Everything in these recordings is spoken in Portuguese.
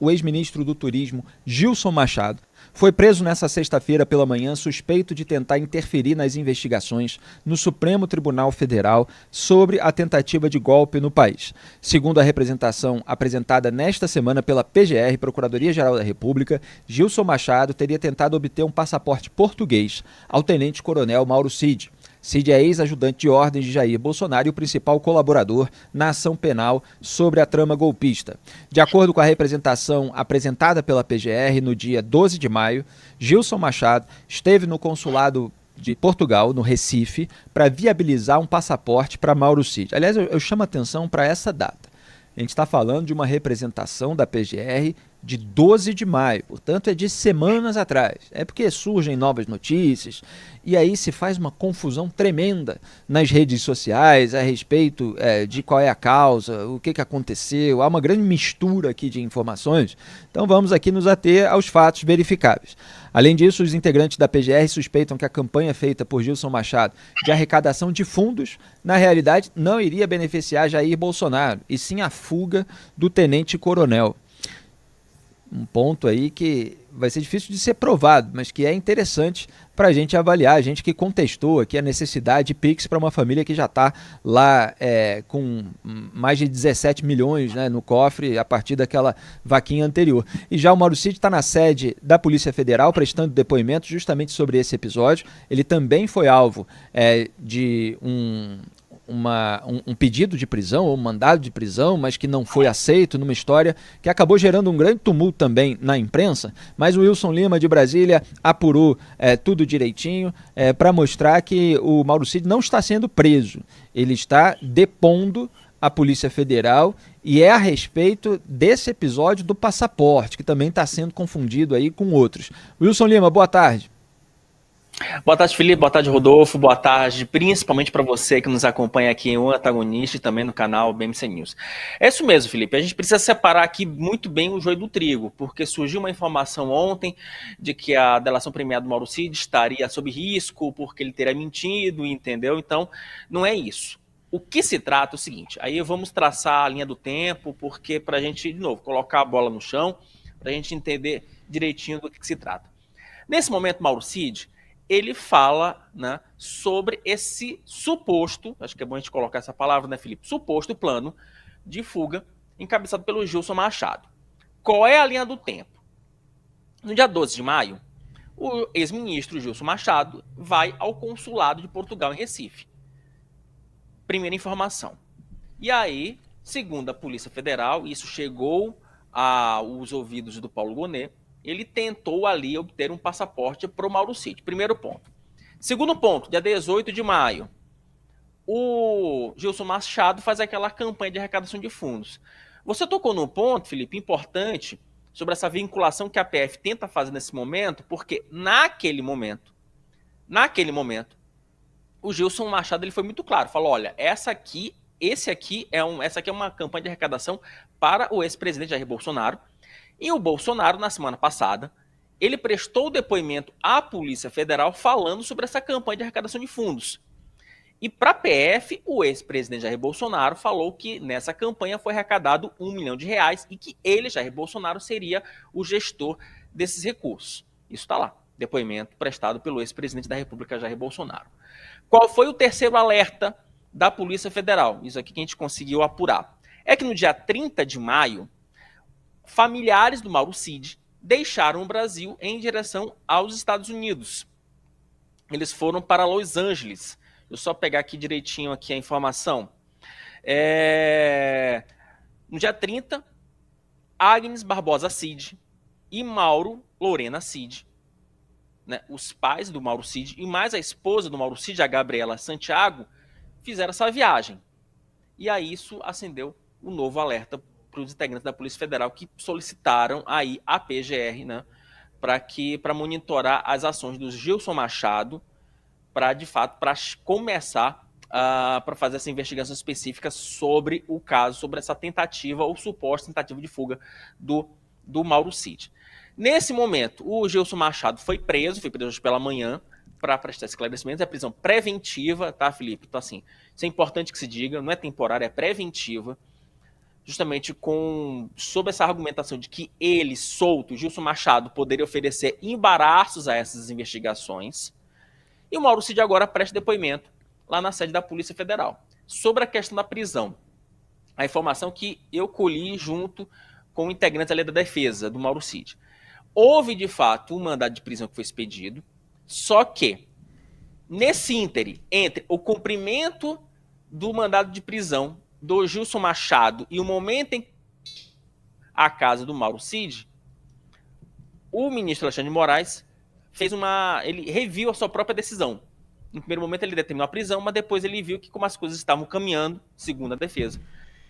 o ex-ministro do Turismo, Gilson Machado, foi preso nesta sexta-feira pela manhã suspeito de tentar interferir nas investigações no Supremo Tribunal Federal sobre a tentativa de golpe no país. Segundo a representação apresentada nesta semana pela PGR, Procuradoria-Geral da República, Gilson Machado teria tentado obter um passaporte português ao tenente-coronel Mauro Cid. Cid é ex-ajudante de ordens de Jair Bolsonaro e o principal colaborador na ação penal sobre a trama golpista. De acordo com a representação apresentada pela PGR, no dia 12 de maio, Gilson Machado esteve no consulado de Portugal, no Recife, para viabilizar um passaporte para Mauro Cid. Aliás, eu chamo a atenção para essa data. A gente está falando de uma representação da PGR de 12 de maio, portanto é de semanas atrás. É porque surgem novas notícias e aí se faz uma confusão tremenda nas redes sociais a respeito de qual é a causa, o que aconteceu. Há uma grande mistura aqui de informações, então vamos aqui nos ater aos fatos verificáveis. Além disso, os integrantes da PGR suspeitam que a campanha feita por Gilson Machado de arrecadação de fundos, na realidade, não iria beneficiar Jair Bolsonaro, e sim a fuga do tenente-coronel. Um ponto aí que vai ser difícil de ser provado, mas que é interessante para a gente avaliar, a gente que contestou aqui a necessidade de Pix para uma família que já está lá com mais de 17 milhões, né, no cofre a partir daquela vaquinha anterior. E já o Mauro Cid está na sede da Polícia Federal prestando depoimento justamente sobre esse episódio. Ele também foi alvo de um pedido de prisão ou um mandado de prisão, mas que não foi aceito, numa história que acabou gerando um grande tumulto também na imprensa, mas o Wilson Lima de Brasília apurou tudo direitinho para mostrar que o Mauro Cid não está sendo preso, ele está depondo a Polícia Federal e é a respeito desse episódio do passaporte, que também está sendo confundido aí com outros. Wilson Lima, boa tarde. Boa tarde, Felipe. Boa tarde, Rodolfo. Boa tarde, principalmente para você que nos acompanha aqui em O Antagonista e também no canal BMC News. É isso mesmo, Felipe. A gente precisa separar aqui muito bem o joio do trigo, porque surgiu uma informação ontem de que a delação premiada do Mauro Cid estaria sob risco, porque ele teria mentido, entendeu? Então, não é isso. O que se trata é o seguinte, aí vamos traçar a linha do tempo, porque para a gente, de novo, colocar a bola no chão, para a gente entender direitinho do que se trata. Nesse momento, Mauro Cid, ele fala, né, sobre esse suposto, acho que é bom a gente colocar essa palavra, né, Felipe? Suposto plano de fuga encabeçado pelo Gilson Machado. Qual é a linha do tempo? No dia 12 de maio, o ex-ministro Gilson Machado vai ao consulado de Portugal em Recife. Primeira informação. E aí, segundo a Polícia Federal, isso chegou aos ouvidos do Paulo Gonet, ele tentou ali obter um passaporte para o Mauro Cid. Primeiro ponto. Segundo ponto, dia 18 de maio, o Gilson Machado faz aquela campanha de arrecadação de fundos. Você tocou num ponto, Felipe, importante, sobre essa vinculação que a PF tenta fazer nesse momento, porque naquele momento, o Gilson Machado ele foi muito claro, falou, olha, essa aqui é uma campanha de arrecadação para o ex-presidente Jair Bolsonaro. E o Bolsonaro, na semana passada, ele prestou depoimento à Polícia Federal falando sobre essa campanha de arrecadação de fundos. E para a PF, o ex-presidente Jair Bolsonaro falou que nessa campanha foi arrecadado R$1 milhão e que ele, Jair Bolsonaro, seria o gestor desses recursos. Isso está lá, depoimento prestado pelo ex-presidente da República, Jair Bolsonaro. Qual foi o terceiro alerta da Polícia Federal? Isso aqui que a gente conseguiu apurar. É que no dia 30 de maio, familiares do Mauro Cid deixaram o Brasil em direção aos Estados Unidos. Eles foram para Los Angeles. Deixa eu só pegar aqui direitinho aqui a informação. No dia 30, Agnes Barbosa Cid e Mauro Lorena Cid, né, os pais do Mauro Cid e mais a esposa do Mauro Cid, a Gabriela Santiago, fizeram essa viagem. E aí isso acendeu um novo alerta para os integrantes da Polícia Federal que solicitaram aí a PGR, né, para monitorar as ações do Gilson Machado, para começar para fazer essa investigação específica sobre o caso, sobre essa tentativa ou suposta tentativa de fuga do Mauro Cid. Nesse momento, o Gilson Machado foi preso hoje pela manhã para prestar esclarecimentos, é prisão preventiva, tá, Felipe? Então, assim, isso é importante que se diga, não é temporária, é preventiva. justamente sob essa argumentação de que ele, solto, Gilson Machado, poderia oferecer embaraços a essas investigações. E o Mauro Cid agora presta depoimento lá na sede da Polícia Federal. Sobre a questão da prisão, a informação que eu colhi junto com integrantes ali da defesa do Mauro Cid. Houve, de fato, um mandado de prisão que foi expedido, só que, nesse íntere, entre o cumprimento do mandado de prisão do Gilson Machado e o momento em a casa do Mauro Cid, o ministro Alexandre de Moraes ele reviu a sua própria decisão. No primeiro momento ele determinou a prisão, mas depois ele viu que como as coisas estavam caminhando, segundo a defesa,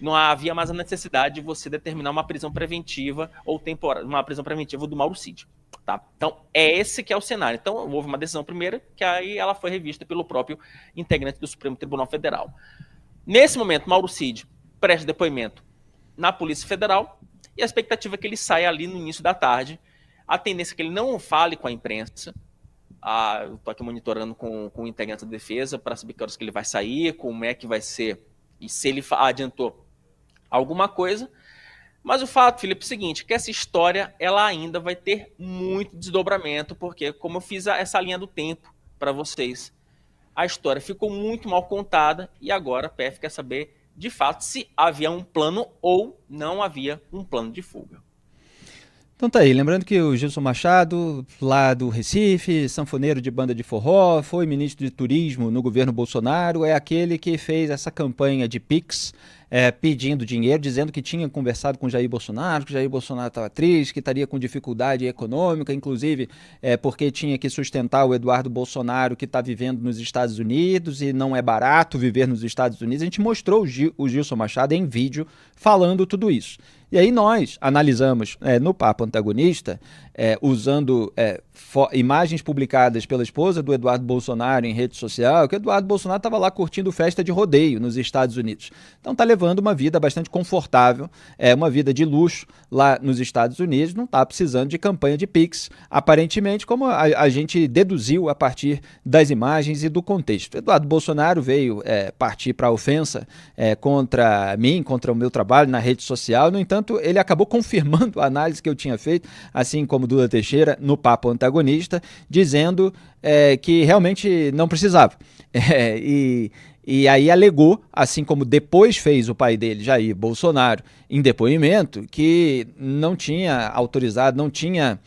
não havia mais a necessidade de você determinar uma prisão preventiva ou temporária, uma prisão preventiva do Mauro Cid. Tá? Então, esse que é o cenário. Então, houve uma decisão primeira, que aí ela foi revista pelo próprio integrante do Supremo Tribunal Federal. Nesse momento, Mauro Cid presta depoimento na Polícia Federal e a expectativa é que ele saia ali no início da tarde. A tendência é que ele não fale com a imprensa. Eu estou aqui monitorando com o integrante da defesa para saber que horas que ele vai sair, como é que vai ser e se ele adiantou alguma coisa. Mas o fato, Felipe, é o seguinte, que essa história ela ainda vai ter muito desdobramento, porque como eu fiz essa linha do tempo para vocês, a história ficou muito mal contada e agora a PF quer saber, de fato, se havia um plano ou não havia um plano de fuga. Então tá aí, lembrando que o Gilson Machado, lá do Recife, sanfoneiro de banda de forró, foi ministro de turismo no governo Bolsonaro, é aquele que fez essa campanha de Pix, pedindo dinheiro, dizendo que tinha conversado com Jair Bolsonaro, que Jair Bolsonaro estava triste, que estaria com dificuldade econômica, inclusive porque tinha que sustentar o Eduardo Bolsonaro, que está vivendo nos Estados Unidos e não é barato viver nos Estados Unidos. A gente mostrou o Gilson Machado em vídeo falando tudo isso. E aí nós analisamos no Papo Antagonista, usando imagens publicadas pela esposa do Eduardo Bolsonaro em rede social, que o Eduardo Bolsonaro estava lá curtindo festa de rodeio nos Estados Unidos. Então está levando uma vida bastante confortável, uma vida de luxo lá nos Estados Unidos, não está precisando de campanha de Pix, aparentemente, como a gente deduziu a partir das imagens e do contexto. Eduardo Bolsonaro veio partir para a ofensa contra mim, contra o meu trabalho na rede social, no entanto, ele acabou confirmando a análise que eu tinha feito, assim como Duda Teixeira, no Papo Antagonista, dizendo que realmente não precisava. E aí alegou, assim como depois fez o pai dele, Jair Bolsonaro, em depoimento, que não tinha autorizado, não tinha,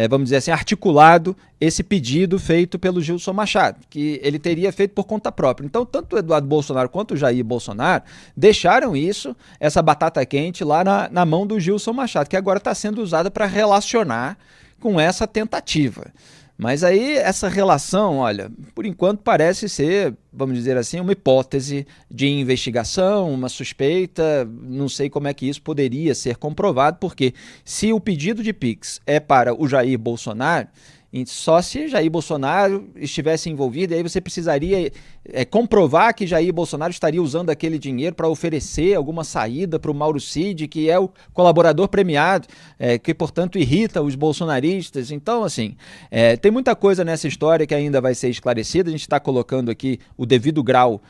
vamos dizer assim, articulado esse pedido feito pelo Gilson Machado, que ele teria feito por conta própria. Então, tanto o Eduardo Bolsonaro quanto o Jair Bolsonaro deixaram essa batata quente lá na mão do Gilson Machado, que agora está sendo usada para relacionar com essa tentativa. Mas aí essa relação, olha, por enquanto parece ser, vamos dizer assim, uma hipótese de investigação, uma suspeita, não sei como é que isso poderia ser comprovado, porque se o pedido de Pix é para o Jair Bolsonaro, só se Jair Bolsonaro estivesse envolvido, aí você precisaria comprovar que Jair Bolsonaro estaria usando aquele dinheiro para oferecer alguma saída para o Mauro Cid, que é o colaborador premiado, que, portanto, irrita os bolsonaristas. Então, assim, tem muita coisa nessa história que ainda vai ser esclarecida. A gente está colocando aqui o devido grau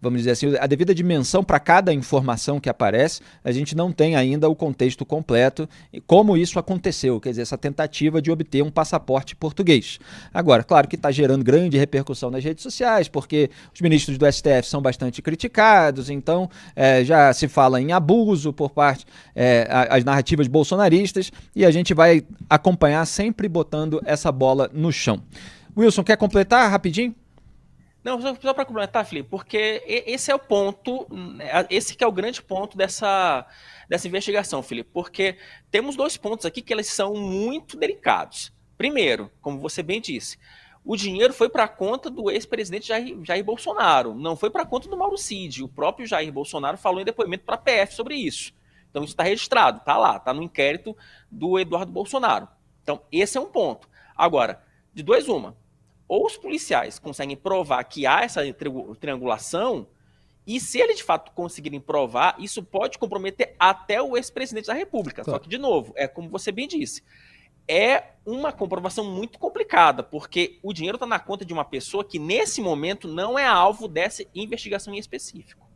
vamos dizer assim, a devida dimensão para cada informação que aparece. A gente não tem ainda o contexto completo e como isso aconteceu, quer dizer, essa tentativa de obter um passaporte português. Agora, claro que está gerando grande repercussão nas redes sociais, porque os ministros do STF são bastante criticados, então já se fala em abuso por parte as narrativas bolsonaristas, e a gente vai acompanhar sempre botando essa bola no chão. Wilson, quer completar rapidinho? Não, só para complementar, Felipe, porque esse é o ponto, esse que é o grande ponto dessa investigação, Felipe, porque temos dois pontos aqui que eles são muito delicados. Primeiro, como você bem disse, o dinheiro foi para a conta do ex-presidente Jair Bolsonaro, não foi para a conta do Mauro Cid. O próprio Jair Bolsonaro falou em depoimento para a PF sobre isso. Então isso está registrado, está lá, está no inquérito do Eduardo Bolsonaro. Então esse é um ponto. Agora, de duas uma, ou os policiais conseguem provar que há essa triangulação, e se eles de fato conseguirem provar, isso pode comprometer até o ex-presidente da República. Claro. Só que, de novo, como você bem disse, é uma comprovação muito complicada, porque o dinheiro está na conta de uma pessoa que, nesse momento, não é alvo dessa investigação em específico.